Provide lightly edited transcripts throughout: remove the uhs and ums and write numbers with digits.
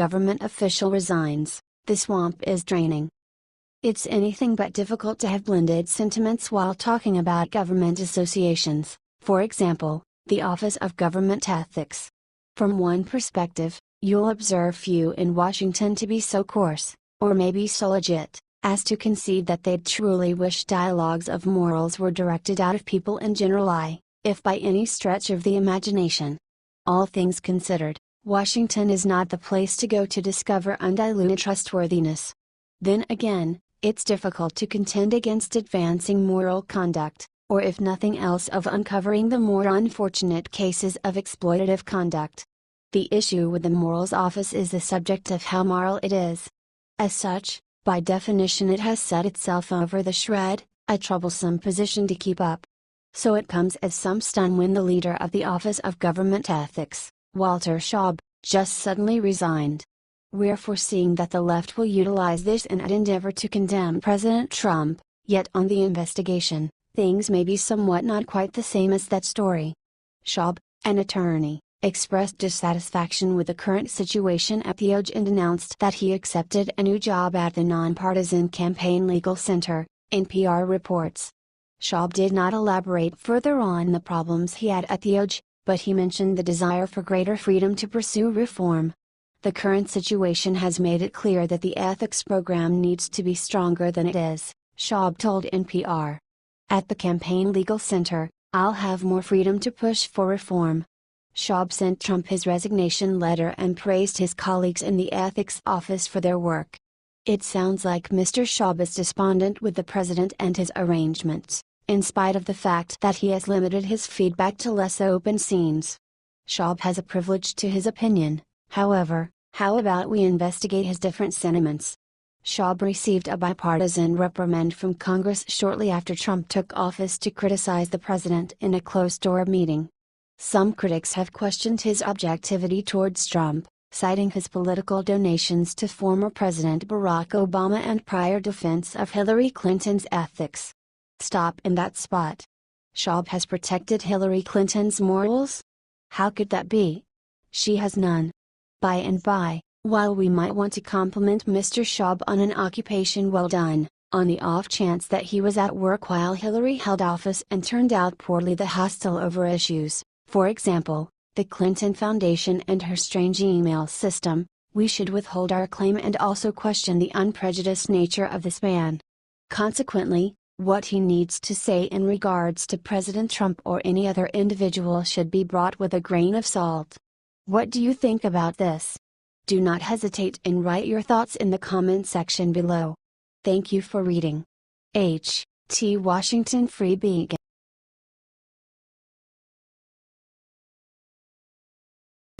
Government official resigns, the swamp is draining. It's anything but difficult to have blended sentiments while talking about government associations, for example, the Office of Government Ethics. From one perspective, you'll observe few in Washington to be so coarse, or maybe so legit, as to concede that they'd truly wish dialogues of morals were directed out of people in general, if by any stretch of the imagination. All things considered, Washington is not the place to go to discover undiluted trustworthiness. Then again, it's difficult to contend against advancing moral conduct, or if nothing else of uncovering the more unfortunate cases of exploitative conduct. The issue with the Morals Office is the subject of how moral it is. As such, by definition it has set itself over the shred, a troublesome position to keep up. So it comes as some stun when the leader of the Office of Government Ethics, Walter Shaub, just suddenly resigned. We're foreseeing that the left will utilize this in an endeavor to condemn President Trump, yet on the investigation, things may be somewhat not quite the same as that story. Shaub, an attorney, expressed dissatisfaction with the current situation at the DOJ and announced that he accepted a new job at the nonpartisan Campaign Legal Center, NPR reports. Shaub did not elaborate further on the problems he had at the DOJ, but he mentioned the desire for greater freedom to pursue reform. The current situation has made it clear that the ethics program needs to be stronger than it is, Shaub told NPR. At the Campaign Legal Center, I'll have more freedom to push for reform. Shaub sent Trump his resignation letter and praised his colleagues in the ethics office for their work. It sounds like Mr. Shaub is despondent with the president and his arrangements, in spite of the fact that he has limited his feedback to less open scenes. Shaub has a privilege to his opinion, however. How about we investigate his different sentiments? Shaub received a bipartisan reprimand from Congress shortly after Trump took office to criticize the president in a closed-door meeting. Some critics have questioned his objectivity towards Trump, citing his political donations to former President Barack Obama and prior defense of Hillary Clinton's ethics. Stop in that spot. Shaub has protected Hillary Clinton's morals? How could that be? She has none. By and by, while we might want to compliment Mr. Shaub on an occupation well done, on the off chance that he was at work while Hillary held office and turned out poorly the hostile over issues, for example, the Clinton Foundation and her strange email system, we should withhold our claim and also question the unprejudiced nature of this man. Consequently, what he needs to say in regards to President Trump or any other individual should be brought with a grain of salt. What do you think about this? Do not hesitate and write your thoughts in the comment section below. Thank you for reading. H.T. Washington Free Beacon.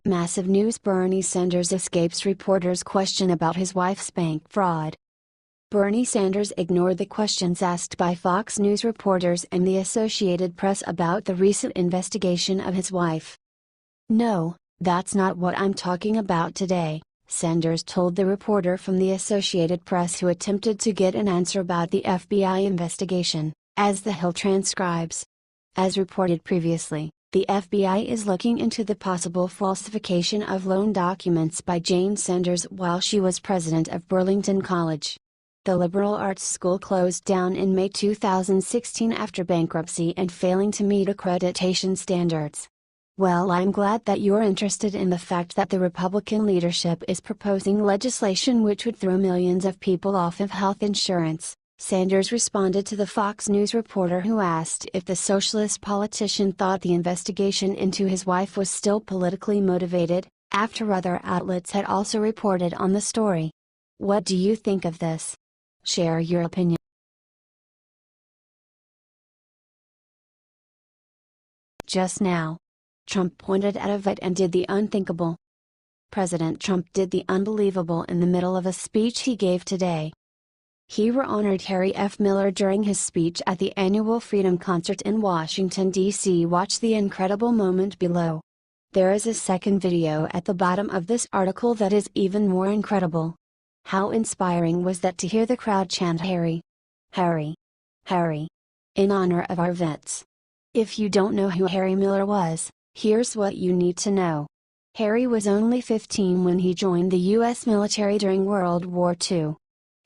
Massive news: Bernie Sanders escapes reporters' question about his wife's bank fraud. Bernie Sanders ignored the questions asked by Fox News reporters and the Associated Press about the recent investigation of his wife. "No, that's not what I'm talking about today," Sanders told the reporter from the Associated Press who attempted to get an answer about the FBI investigation, as the Hill transcribes. As reported previously, the FBI is looking into the possible falsification of loan documents by Jane Sanders while she was president of Burlington College. The liberal arts school closed down in May 2016 after bankruptcy and failing to meet accreditation standards. Well, I'm glad that you're interested in the fact that the Republican leadership is proposing legislation which would throw millions of people off of health insurance, Sanders responded to the Fox News reporter who asked if the socialist politician thought the investigation into his wife was still politically motivated, after other outlets had also reported on the story. What do you think of this? Share your opinion. Just now, Trump pointed at a vet and did the unthinkable. President Trump did the unbelievable in the middle of a speech he gave today. He honored Harry F. Miller during his speech at the annual Freedom Concert in Washington, D.C. Watch the incredible moment below. There is a second video at the bottom of this article that is even more incredible. How inspiring was that to hear the crowd chant Harry, Harry, Harry, in honor of our vets. If you don't know who Harry Miller was, here's what you need to know. Harry was only 15 when he joined the U.S. military during World War II.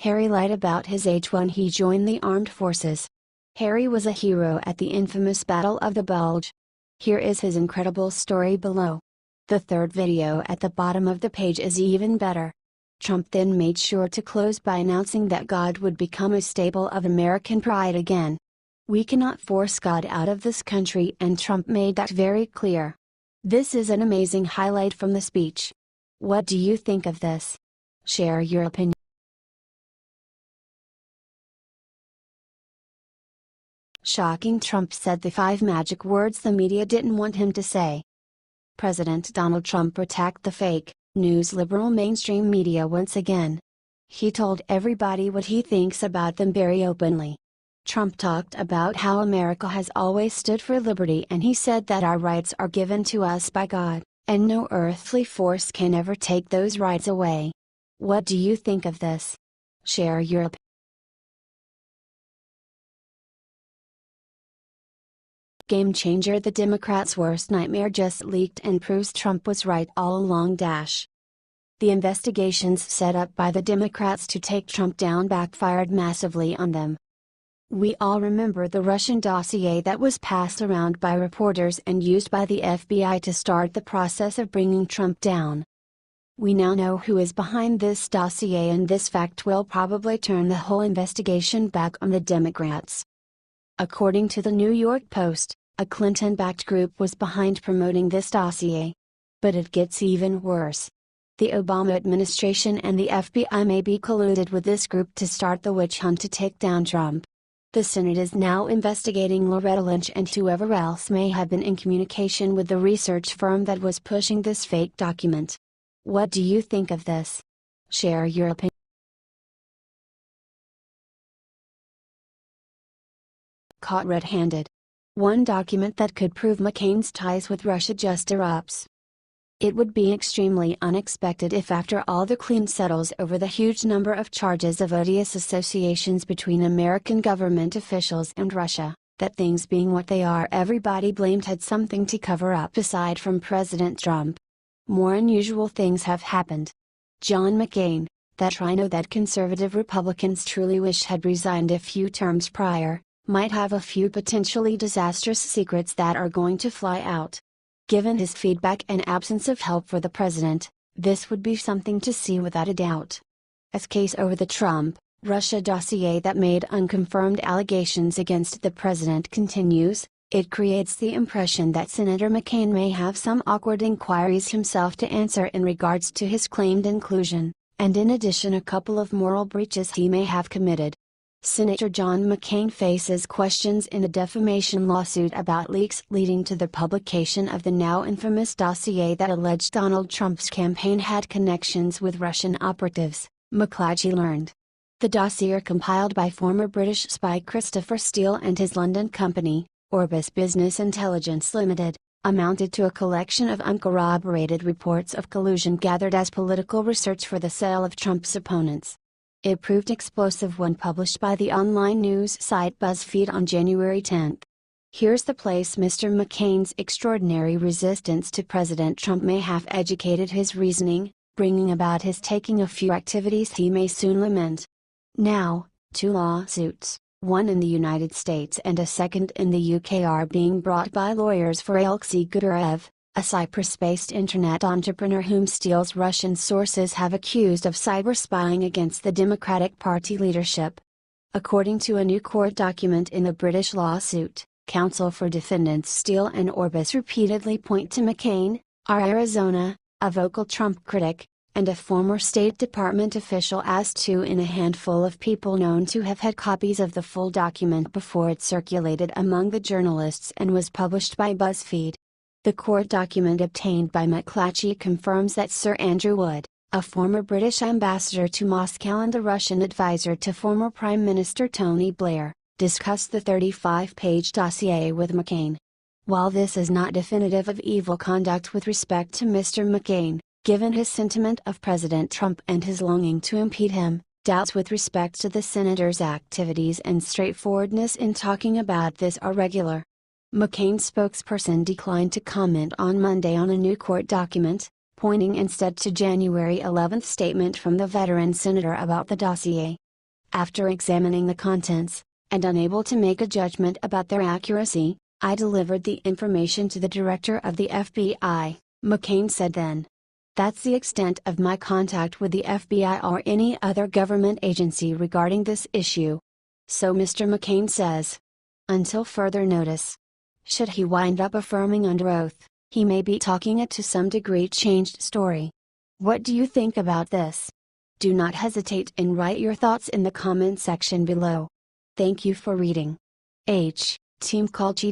Harry lied about his age when he joined the armed forces. Harry was a hero at the infamous Battle of the Bulge. Here is his incredible story below. The third video at the bottom of the page is even better. Trump then made sure to close by announcing that God would become a staple of American pride again. We cannot force God out of this country, and Trump made that very clear. This is an amazing highlight from the speech. What do you think of this? Share your opinion. Shocking, Trump said the 5 magic words the media didn't want him to say. President Donald Trump attacked the fake news liberal mainstream media once again. He told everybody what he thinks about them very openly. Trump talked about how America has always stood for liberty, and he said that our rights are given to us by God, and no earthly force can ever take those rights away. What do you think of this? Share your opinion. Game changer: the Democrats' worst nightmare just leaked and proves Trump was right all along. The investigations set up by the Democrats to take Trump down backfired massively on them. We all remember the Russian dossier that was passed around by reporters and used by the FBI to start the process of bringing Trump down. We now know who is behind this dossier, and this fact will probably turn the whole investigation back on the Democrats. According to the New York Post, a Clinton-backed group was behind promoting this dossier. But it gets even worse. The Obama administration and the FBI may be colluded with this group to start the witch hunt to take down Trump. The Senate is now investigating Loretta Lynch and whoever else may have been in communication with the research firm that was pushing this fake document. What do you think of this? Share your opinion. Caught red-handed. One document that could prove McCain's ties with Russia just erupts. It would be extremely unexpected if, after all the clean settles over the huge number of charges of odious associations between American government officials and Russia, that things being what they are, everybody blamed had something to cover up aside from President Trump. More unusual things have happened. John McCain, that rhino that conservative Republicans truly wish had resigned a few terms prior, might have a few potentially disastrous secrets that are going to fly out. Given his feedback and absence of help for the president, this would be something to see without a doubt. As case over the Trump-Russia dossier that made unconfirmed allegations against the president continues, it creates the impression that Senator McCain may have some awkward inquiries himself to answer in regards to his claimed inclusion, and in addition a couple of moral breaches he may have committed. Senator John McCain faces questions in a defamation lawsuit about leaks leading to the publication of the now infamous dossier that alleged Donald Trump's campaign had connections with Russian operatives, McClatchy learned. The dossier, compiled by former British spy Christopher Steele and his London company, Orbis Business Intelligence Limited, amounted to a collection of uncorroborated reports of collusion gathered as political research for the sale of Trump's opponents. It proved explosive when published by the online news site BuzzFeed on January 10. Here's the place Mr. McCain's extraordinary resistance to President Trump may have educated his reasoning, bringing about his taking a few activities he may soon lament. Now, 2 lawsuits, one in the United States and a second in the UK, are being brought by lawyers for Alexei Gudarev, a Cyprus-based internet entrepreneur whom Steele's Russian sources have accused of cyber spying against the Democratic Party leadership. According to a new court document in the British lawsuit, counsel for defendants Steele and Orbis repeatedly point to McCain, our Arizona, a vocal Trump critic, and a former State Department official as two in a handful of people known to have had copies of the full document before it circulated among the journalists and was published by BuzzFeed. The court document obtained by McClatchy confirms that Sir Andrew Wood, a former British ambassador to Moscow and the Russian advisor to former Prime Minister Tony Blair, discussed the 35-page dossier with McCain. While this is not definitive of evil conduct with respect to Mr. McCain, given his sentiment of President Trump and his longing to impede him, doubts with respect to the senator's activities and straightforwardness in talking about this are regular. McCain's spokesperson declined to comment on Monday on a new court document, pointing instead to January 11th statement from the veteran senator about the dossier. After examining the contents, and unable to make a judgment about their accuracy, I delivered the information to the director of the FBI, McCain said then. That's the extent of my contact with the FBI or any other government agency regarding this issue. So Mr. McCain says. Until further notice. Should he wind up affirming under oath, he may be talking a to some degree changed story. What do you think about this? Do not hesitate and write your thoughts in the comment section below. Thank you for reading. Team Culture